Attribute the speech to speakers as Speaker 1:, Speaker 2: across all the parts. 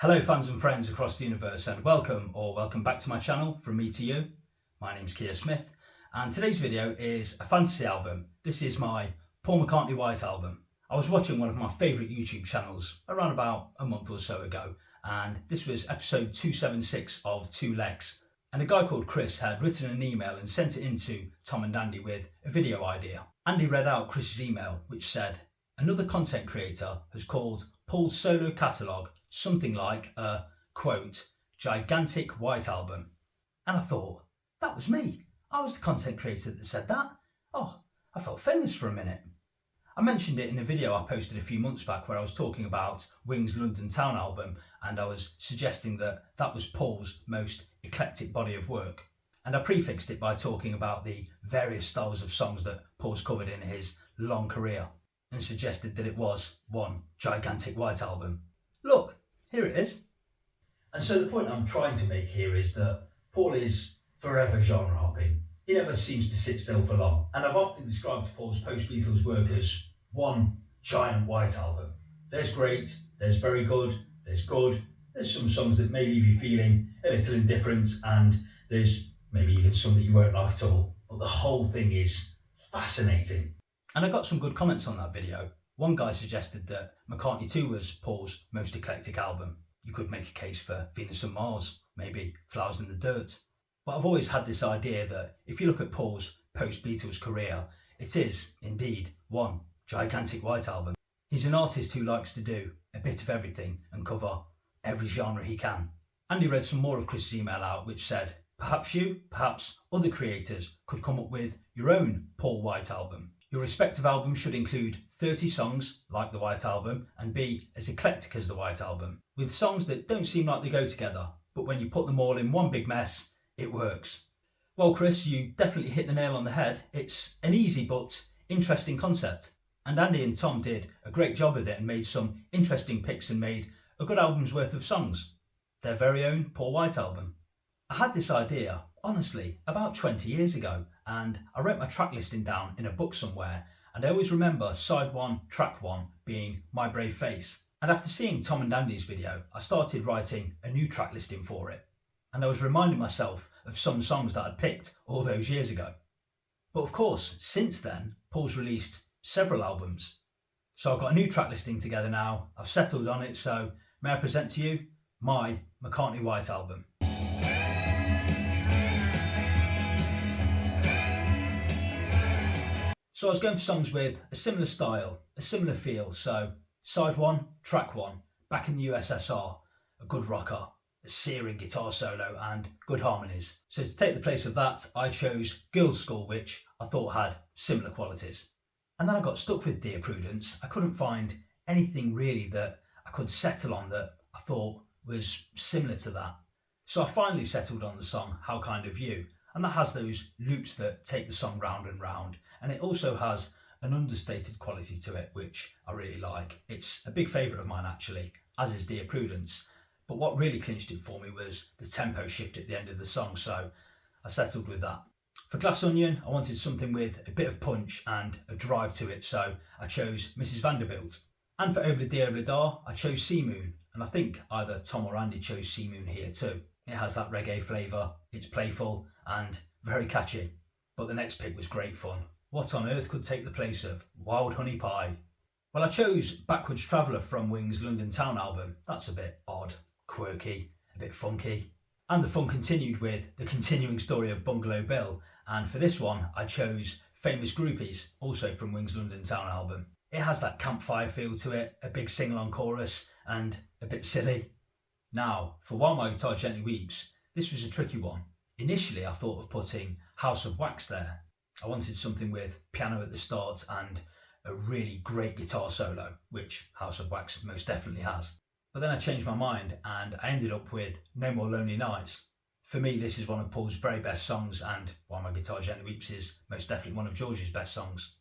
Speaker 1: Hello fans and friends across the universe and welcome back to my channel from me to you. My name's Keir Smith and today's video is a fantasy album. This is my Paul McCartney White album. I was watching one of my favourite YouTube channels around about a month or so ago, and this was episode 276 of Two Legs, and a guy called Chris had written an email and sent it into Tom and Andy with a video idea. Andy read out Chris's email, which said, another content creator has called Paul's solo catalogue something like a, quote, gigantic White album. And I thought, that was me. I was the content creator that said that. Oh, I felt famous for a minute. I mentioned it in a video I posted a few months back where I was talking about Wings' London Town album, and I was suggesting that that was Paul's most eclectic body of work. And I prefixed it by talking about the various styles of songs that Paul's covered in his long career, and suggested that it was one gigantic White album. Look, here it is. And so the point I'm trying to make here is that Paul is forever genre hopping. He never seems to sit still for long. And I've often described Paul's post-Beatles work as one giant White album. There's great, there's very good, there's some songs that may leave you feeling a little indifferent, and there's maybe even some that you won't like at all. But the whole thing is fascinating. And I got some good comments on that video. One guy suggested that McCartney 2 was Paul's most eclectic album. You could make a case for Venus and Mars, maybe Flowers in the Dirt. But I've always had this idea that if you look at Paul's post-Beatles career, it is, indeed, one gigantic White album. He's an artist who likes to do a bit of everything and cover every genre he can. Andy read some more of Chris's email out, which said, perhaps other creators could come up with your own Paul White album. Your respective album should include 30 songs, like the White Album, and be as eclectic as the White Album, with songs that don't seem like they go together, but when you put them all in one big mess, it works. Well, Chris, you definitely hit the nail on the head. It's an easy but interesting concept. And Andy and Tom did a great job with it and made some interesting picks and made a good album's worth of songs. Their very own Paul White album. I had this idea, honestly, about 20 years ago, and I wrote my track listing down in a book somewhere, and I always remember side 1, track 1 being My Brave Face. And after seeing Tom and Andy's video, I started writing a new track listing for it, and I was reminding myself of some songs that I'd picked all those years ago. But of course, since then, Paul's released several albums. So I've got a new track listing together now, I've settled on it, so may I present to you my McCartney White album. So I was going for songs with a similar style, a similar feel. So side 1, track 1, back in the USSR, a good rocker, a searing guitar solo and good harmonies. So to take the place of that, I chose Girls' School, which I thought had similar qualities. And then I got stuck with Dear Prudence. I couldn't find anything really that I could settle on that I thought was similar to that. So I finally settled on the song How Kind of You, and that has those loops that take the song round and round. And it also has an understated quality to it, which I really like. It's a big favourite of mine actually, as is Dear Prudence. But what really clinched it for me was the tempo shift at the end of the song, so I settled with that. For Glass Onion, I wanted something with a bit of punch and a drive to it, so I chose Mrs. Vanderbilt. And for Obla Di Obla Da, I chose Sea Moon, and I think either Tom or Andy chose Sea Moon here too. It has that reggae flavour, it's playful and very catchy. But the next pick was great fun. What on earth could take the place of Wild Honey Pie? Well, I chose Backwards Traveller from Wings' London Town album. That's a bit odd, quirky, a bit funky. And the fun continued with the continuing story of Bungalow Bill. And for this one, I chose Famous Groupies, also from Wings' London Town album. It has that campfire feel to it, a big sing-along chorus, and a bit silly. Now, for While My Guitar Gently Weeps, this was a tricky one. Initially, I thought of putting House of Wax there. I wanted something with piano at the start and a really great guitar solo, which House of Wax most definitely has. But then I changed my mind and I ended up with No More Lonely Nights. For me, this is one of Paul's very best songs, and While My Guitar Gently Weeps is most definitely one of George's best songs.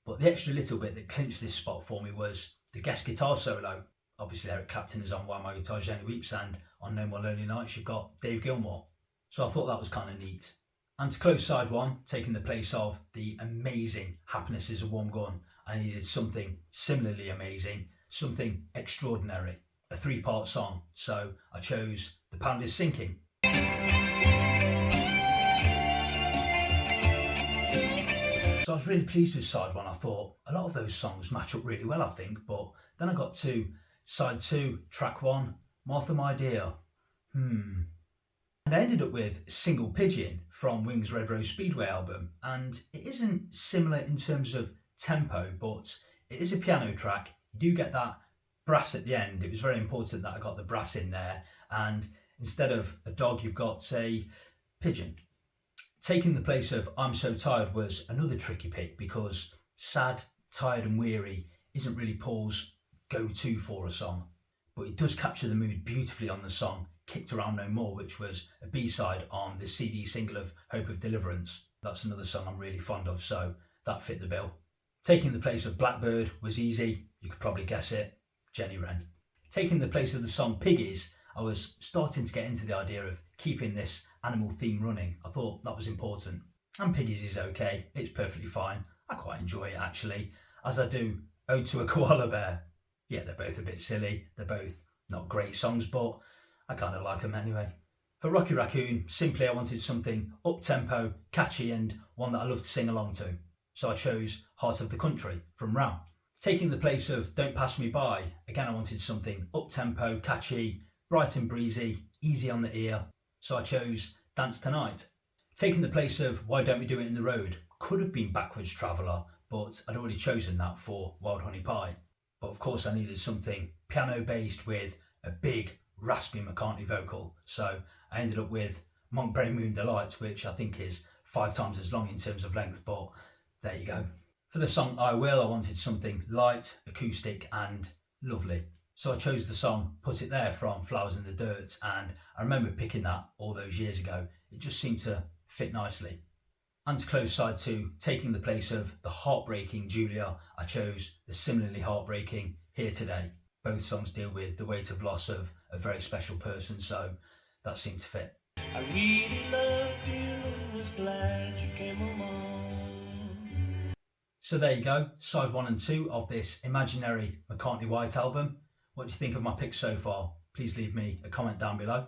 Speaker 1: But the extra little bit that clinched this spot for me was the guest guitar solo. Obviously Eric Clapton is on While My Guitar Gently Weeps, and on No More Lonely Nights you've got Dave Gilmour. So I thought that was kind of neat. And to close side 1, taking the place of the amazing Happiness Is a Warm Gun, I needed something similarly amazing, something extraordinary. a three-part song, so I chose The Pound is Sinking. So I was really pleased with side one. I thought a lot of those songs match up really well, I think, but then I got to side two, track one, Martha My Dear. And I ended up with Single Pigeon from Wings' Red Rose Speedway album, and it isn't similar in terms of tempo, but it is a piano track. You do get that brass at the end. It was very important that I got the brass in there, and instead of a dog you've got a pigeon. Taking the place of I'm So Tired was another tricky pick because sad, tired and weary isn't really Paul's go-to for a song, but it does capture the mood beautifully on the song Kicked Around No More, which was a B-side on the CD single of Hope of Deliverance. That's another song I'm really fond of, so that fit the bill. Taking the place of Blackbird was easy, you could probably guess it, Jenny Wren. Taking the place of the song Piggies, I was starting to get into the idea of keeping this animal theme running. I thought that was important. And Piggies is okay, it's perfectly fine. I quite enjoy it actually, as I do Ode to a Koala Bear. Yeah, they're both a bit silly, they're both not great songs, but I kind of like them anyway. For Rocky Raccoon, simply I wanted something up-tempo, catchy and one that I love to sing along to. So I chose Heart of the Country from Ram. Taking the place of Don't Pass Me By, again I wanted something up-tempo, catchy, bright and breezy, easy on the ear. So I chose Dance Tonight. Taking the place of Why Don't We Do It in the Road, could have been Backwards Traveller, but I'd already chosen that for Wild Honey Pie. But of course I needed something piano based with a big raspy McCartney vocal, so I ended up with Monkberry Moon Delight, which I think is 5 times as long in terms of length, but there you go. For the song I Will, I wanted something light, acoustic and lovely. So I chose the song Put It There from Flowers in the Dirt, and I remember picking that all those years ago. It just seemed to fit nicely. And to close side two, taking the place of the heartbreaking Julia, I chose the similarly heartbreaking Here Today. Both songs deal with the weight of loss of a very special person, so that seemed to fit.
Speaker 2: I really loved you, was glad you came along.
Speaker 1: So there you go, side 1 and 2 of this imaginary McCartney White album. What do you think of my picks so far? Please leave me a comment down below.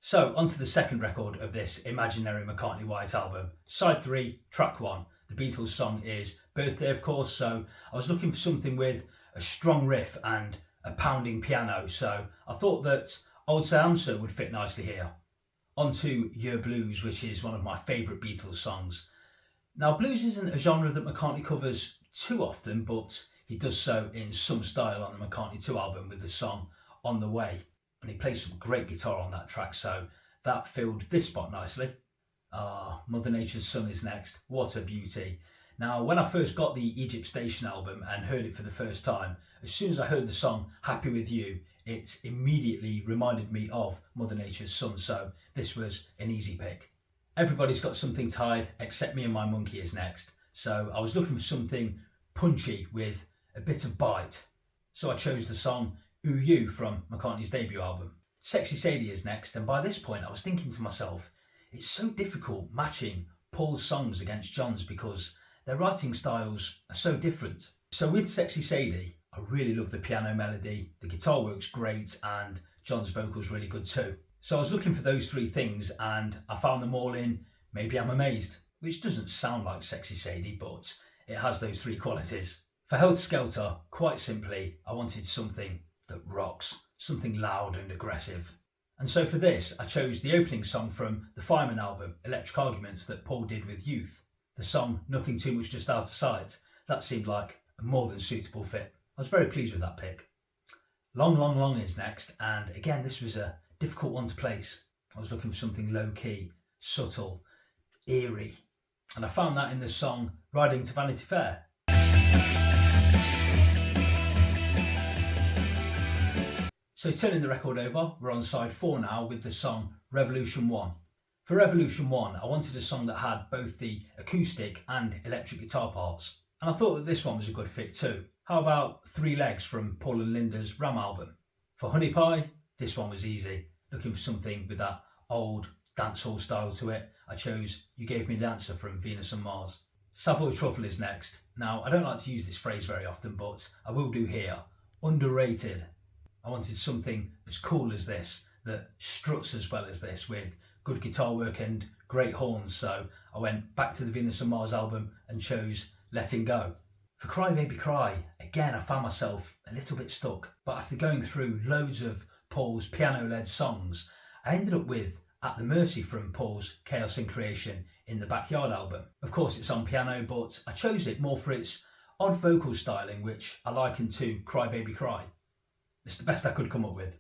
Speaker 1: So onto the second record of this imaginary McCartney White album. Side 3, track 1. The Beatles song is Birthday, of course, so I was looking for something with a strong riff and a pounding piano, so I thought that Old Say Am So would fit nicely here. Onto Your Blues, which is one of my favourite Beatles songs. Now, blues isn't a genre that McCartney covers too often, but he does so in some style on the McCartney 2 album with the song On the Way. And he plays some great guitar on that track, so that filled this spot nicely. Mother Nature's Son is next. What a beauty. Now, when I first got the Egypt Station album and heard it for the first time, as soon as I heard the song Happy With You, it immediately reminded me of Mother Nature's Son, so this was an easy pick. Everybody's Got Something to Hide Except Me and My Monkey is next, so I was looking for something punchy with a bit of bite. So I chose the song Ooh You from McCartney's debut album. Sexy Sadie is next, and by this point I was thinking to myself, it's so difficult matching Paul's songs against John's because their writing styles are so different. So with Sexy Sadie, I really love the piano melody, the guitar works great, and John's vocals really good too. So I was looking for those 3 things and I found them all in Maybe I'm Amazed, which doesn't sound like Sexy Sadie, but it has those 3 qualities. For Helter Skelter, quite simply, I wanted something that rocks, something loud and aggressive. And so for this, I chose the opening song from the Fireman album, Electric Arguments, that Paul did with Youth. The song Nothing Too Much Just Out of Sight. That seemed like a more than suitable fit. I was very pleased with that pick. Long, Long, Long is next, and again this was a difficult one to place. I was looking for something low-key, subtle, eerie, and I found that in the song Riding to Vanity Fair. So turning the record over, we're on side 4 now with the song Revolution 1. For Revolution 1, I wanted a song that had both the acoustic and electric guitar parts, and I thought that this one was a good fit too. How about 3 Legs from Paul and Linda's Ram album? For Honey Pie, this one was easy. Looking for something with that old dancehall style to it, I chose You Gave Me the Answer from Venus and Mars. Savoy Truffle is next. Now, I don't like to use this phrase very often, but I will do here. Underrated. I wanted something as cool as this, that struts as well as this, with good guitar work and great horns. So I went back to the Venus and Mars album and chose Letting Go. For Cry Baby Cry, again I found myself a little bit stuck, but after going through loads of Paul's piano-led songs, I ended up with At the Mercy from Paul's Chaos in Creation in the Backyard album. Of course it's on piano, but I chose it more for its odd vocal styling, which I likened to Cry Baby Cry. It's the best I could come up with.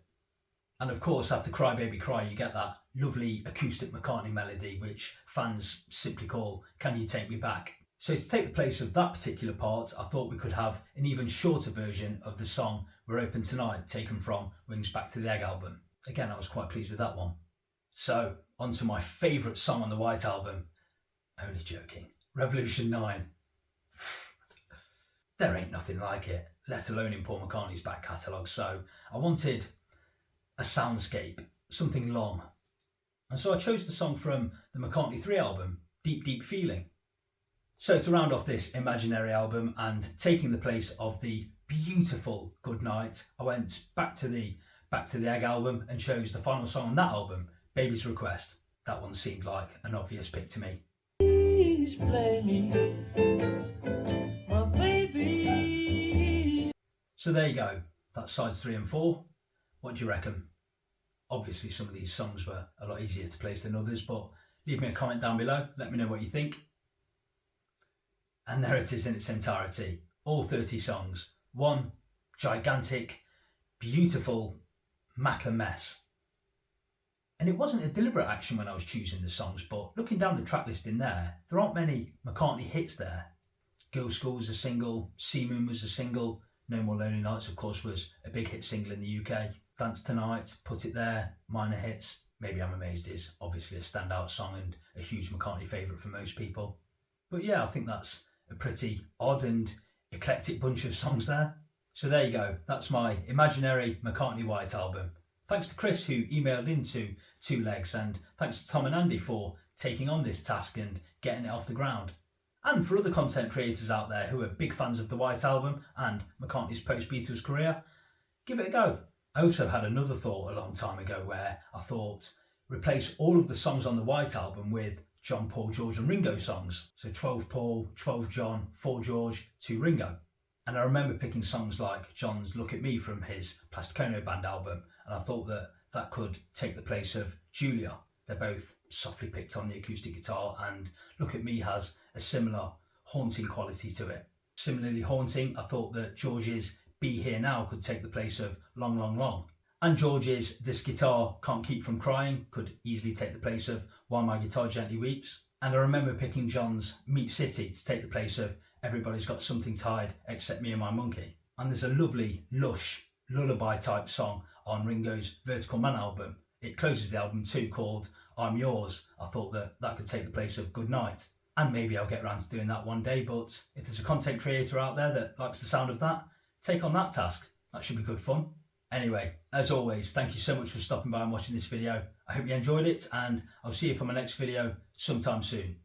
Speaker 1: And of course, after Cry Baby Cry, you get that lovely acoustic McCartney melody, which fans simply call Can You Take Me Back? So to take the place of that particular part, I thought we could have an even shorter version of the song We're Open Tonight, taken from Wings Back to the Egg album. Again, I was quite pleased with that one. So, on to my favourite song on the White album. Only joking. Revolution 9. There ain't nothing like it, let alone in Paul McCartney's back catalogue, so I wanted a soundscape, something long. And so I chose the song from the McCartney 3 album, Deep Deep Feeling. So to round off this imaginary album and taking the place of the beautiful Good Night, I went back to the Egg album and chose the final song on that album, Baby's Request. That one seemed like an obvious pick to me.
Speaker 2: Please play me, my baby.
Speaker 1: So there you go, that's sides 3 and 4. What do you reckon? Obviously some of these songs were a lot easier to place than others, but leave me a comment down below, let me know what you think. And there it is in its entirety, all 30 songs. One gigantic, beautiful Macca mess. And it wasn't a deliberate action when I was choosing the songs, but looking down the track list in there aren't many McCartney hits there. Girls' School was a single, Sea Moon was a single, No More Lonely Nights of course was a big hit single in the UK. Dance Tonight, Put It There, minor hits. Maybe I'm Amazed is obviously a standout song and a huge McCartney favourite for most people. But yeah, I think that's a pretty odd and eclectic bunch of songs there. So there you go, that's my imaginary McCartney White album. Thanks to Chris who emailed into Two Legs, and thanks to Tom and Andy for taking on this task and getting it off the ground. And for other content creators out there who are big fans of the White Album and McCartney's post-Beatles career, give it a go. I also had another thought a long time ago where I thought replace all of the songs on the White Album with John, Paul, George and Ringo songs. So 12 Paul, 12 John, 4 George, 2 Ringo. And I remember picking songs like John's Look at Me from his Plasticono Band album, and I thought that that could take the place of Julia. They're both softly picked on the acoustic guitar, and Look at Me has a similar haunting quality to it. Similarly haunting, I thought that George's Be Here Now could take the place of Long, Long, Long. And George's This Guitar Can't Keep From Crying could easily take the place of While My Guitar Gently Weeps. And I remember picking John's Meat City to take the place of Everybody's Got Something to Hide Except Me and My Monkey. And there's a lovely, lush, lullaby type song on Ringo's Vertical Man album. It closes the album too, called I'm Yours. I thought that that could take the place of Good Night. And maybe I'll get around to doing that one day, but if there's a content creator out there that likes the sound of that, take on that task. That should be good fun. Anyway, as always, thank you so much for stopping by and watching this video. I hope you enjoyed it, and I'll see you for my next video sometime soon.